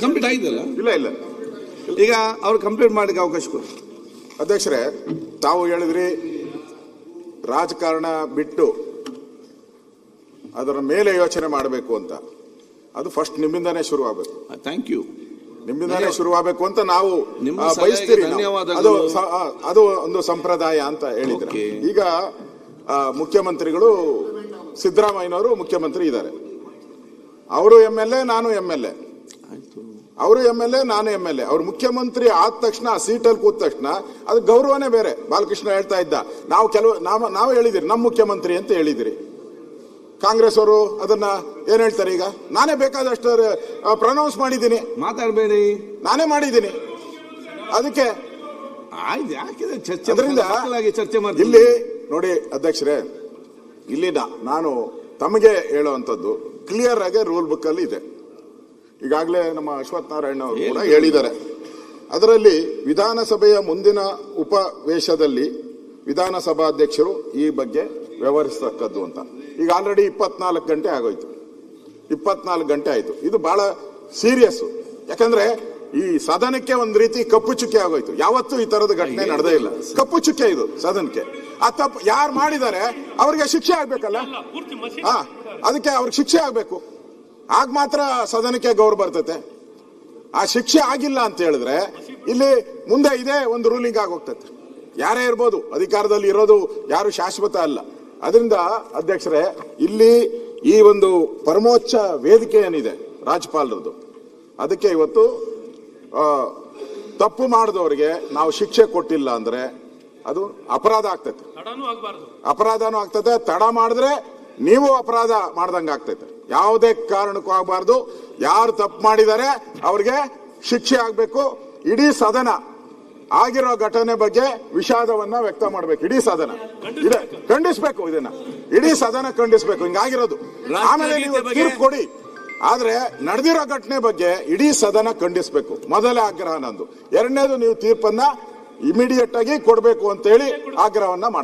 Complete ಆಗಿದೆಯಲ್ಲ? ಇಲ್ಲ. ಈಗ ಅವ್ರು ಕಂಪ್ಲೀಟ್ ಮಾಡಲಿಕ್ಕೆ ಅವಕಾಶ ಕೊಡಿ. ಅಧ್ಯಕ್ಷರೇ, ತಾವು ಹೇಳಿದ್ರಿ ರಾಜಕಾರಣ ಬಿಟ್ಟು ಅದರ ಮೇಲೆ ಯೋಚನೆ ಮಾಡಬೇಕು ಅಂತ. ಅದು ಫಸ್ಟ್ ನಿಮ್ಮಿಂದಾನೇ ಶುರು ಆಗಬೇಕು. Thank you. ನಿಮ್ಮಿಂದಾನೇ ಶುರುವಾಗಬೇಕು ಅಂತ ನಾವು ನಿಮ್ಮ ಬಯಸ್ತೀರಿ. ಧನ್ಯವಾದಗಳು. ಅದು ಒಂದು ಸಂಪ್ರದಾಯ ಅಂತ ಹೇಳಿದ್ರೆ, ಈಗ ಮುಖ್ಯಮಂತ್ರಿಗಳು ಸಿದ್ದರಾಮಯ್ಯನವರು ಮುಖ್ಯಮಂತ್ರಿ ಇದ್ದಾರೆ. ಅವರು MLA, ನಾನು MLA. ಅವರು MLA, ನಾನು MLA. ಅವ್ರು ಮುಖ್ಯಮಂತ್ರಿ ಆದ ತಕ್ಷಣ ಸೀಟಲ್ಲಿ ಕೂತ ತಕ್ಷಣ ಅದು ಗೌರವನೇ ಬೇರೆ. ಬಾಲಕೃಷ್ಣ ಹೇಳ್ತಾ ಇದ್ದ, ನಾವು ಹೇಳಿದಿರಿ ನಮ್ಮ ಮುಖ್ಯಮಂತ್ರಿ ಅಂತ ಹೇಳಿದಿರಿ. ಕಾಂಗ್ರೆಸ್ ಅವರು ಅದನ್ನ ಏನ್ ಹೇಳ್ತಾರೆ? ಈಗ ನಾನೇ ಬೇಕಾದಷ್ಟು ಪ್ರನೌನ್ಸ್ ಮಾಡಿದ್ದೀನಿ. ಮಾತಾಡಬೇಡಿ, ನಾನೇ ಮಾಡಿದ್ದೀನಿ. ಅದಕ್ಕೆ ಚರ್ಚೆ ಮಾಡಿ. ಇಲ್ಲಿ ನೋಡಿ ಅಧ್ಯಕ್ಷರೇ, ಇಲ್ಲಿ ನಾನು ತಮಗೆ ಹೇಳುವಂಥದ್ದು ಕ್ಲಿಯರ್ ಆಗಿ ರೂಲ್ ಬುಕ್ ಅಲ್ಲಿ ಇದೆ. ಈಗಾಗಲೇ ನಮ್ಮ ಅಶ್ವಥ್ ನಾರಾಯಣ ಅವರು ಕೂಡ ಹೇಳಿದ್ದಾರೆ. ಅದರಲ್ಲಿ ವಿಧಾನಸಭೆಯ ಮುಂದಿನ ಉಪವೇಶದಲ್ಲಿ ವಿಧಾನಸಭಾಧ್ಯಕ್ಷರು ಈ ಬಗ್ಗೆ ವ್ಯವಹರಿಸತಕ್ಕದ್ದು ಅಂತ. ಈಗ ಆಲ್ರೆಡಿ 24 ಗಂಟೆ ಆಗೋಯ್ತು. 24 ಗಂಟೆ ಆಯ್ತು. ಇದು ಬಹಳ ಸೀರಿಯಸ್. ಯಾಕಂದ್ರೆ ಈ ಸದನಕ್ಕೆ ಒಂದ್ ರೀತಿ ಕಪ್ಪು ಚುಕ್ಕೆ ಆಗೋಯ್ತು. ಯಾವತ್ತೂ ಈ ತರದ ಘಟನೆ ನಡೆದೇ ಇಲ್ಲ. ಕಪ್ಪು ಚುಕ್ಕೆ ಇದು ಸದನಕ್ಕೆ. ಆ ತಪ್ಪು ಯಾರು ಮಾಡಿದ್ದಾರೆ ಅವ್ರಿಗೆ ಶಿಕ್ಷೆ ಆಗ್ಬೇಕಲ್ಲ. ಅದಕ್ಕೆ ಅವ್ರಿಗೆ ಶಿಕ್ಷೆ ಆಗ್ಬೇಕು. ಆಗ ಮಾತ್ರ ಸದನಕ್ಕೆ ಗೌರವ ಬರ್ತತೆ. ಆ ಶಿಕ್ಷೆ ಆಗಿಲ್ಲ ಅಂತ ಹೇಳಿದ್ರೆ ಇಲ್ಲಿ ಮುಂದೆ ಇದೇ ಒಂದು ರೂಲಿಂಗ್ ಆಗೋಗ್ತದೆ. ಯಾರೇ ಇರ್ಬೋದು, ಅಧಿಕಾರದಲ್ಲಿ ಇರೋದು ಯಾರು ಶಾಶ್ವತ ಅಲ್ಲ. ಅದರಿಂದ ಅಧ್ಯಕ್ಷರೇ, ಇಲ್ಲಿ ಈ ಒಂದು ಪರಮೋಚ್ಚ ವೇದಿಕೆ ಏನಿದೆ ರಾಜ್ಯಪಾಲರದ್ದು, ಅದಕ್ಕೆ ಇವತ್ತು ತಪ್ಪು ಮಾಡಿದವರಿಗೆ ನಾವು ಶಿಕ್ಷೆ ಕೊಟ್ಟಿಲ್ಲ ಅಂದ್ರೆ ಅದು ಅಪರಾಧ ಆಗ್ತೈತೆ. ಅಪರಾಧನೂ ಆಗ್ತದೆ. ತಡ ಮಾಡಿದ್ರೆ ನೀವು ಅಪರಾಧ ಮಾಡ್ದಂಗೆ ಆಗ್ತೈತೆ. ಯಾವುದೇ ಕಾರಣಕ್ಕೂ ಆಗಬಾರ್ದು. ಯಾರು ತಪ್ಪು ಮಾಡಿದ್ದಾರೆ ಅವ್ರಿಗೆ ಶಿಕ್ಷೆ ಆಗ್ಬೇಕು. ಇಡೀ ಸದನ ಆಗಿರೋ ಘಟನೆ ಬಗ್ಗೆ ವಿಷಾದವನ್ನ ವ್ಯಕ್ತ ಮಾಡಬೇಕು. ಇಡೀ ಸದನ ಇದೆ ಖಂಡಿಸ್ಬೇಕು. ಇದನ್ನ ಇಡೀ ಸದನ ಖಂಡಿಸ್ಬೇಕು. ಹಿಂಗಾಗಿರೋದು. ಆಮೇಲೆ ನೀವು ತೀರ್ಪು ಕೊಡಿ. ಆದ್ರೆ ನಡೆದಿರೋ ಘಟನೆ ಬಗ್ಗೆ ಇಡೀ ಸದನ ಖಂಡಿಸ್ಬೇಕು. ಮೊದಲೇ ಆಗ್ರಹ ನಂದು. ಎರಡನೇದು, ನೀವು ತೀರ್ಪನ್ನ ಇಮಿಡಿಯೇಟ್ ಆಗಿ ಕೊಡಬೇಕು ಅಂತ ಹೇಳಿ ಆಗ್ರಹವನ್ನ ಮಾಡ್ತಾರೆ.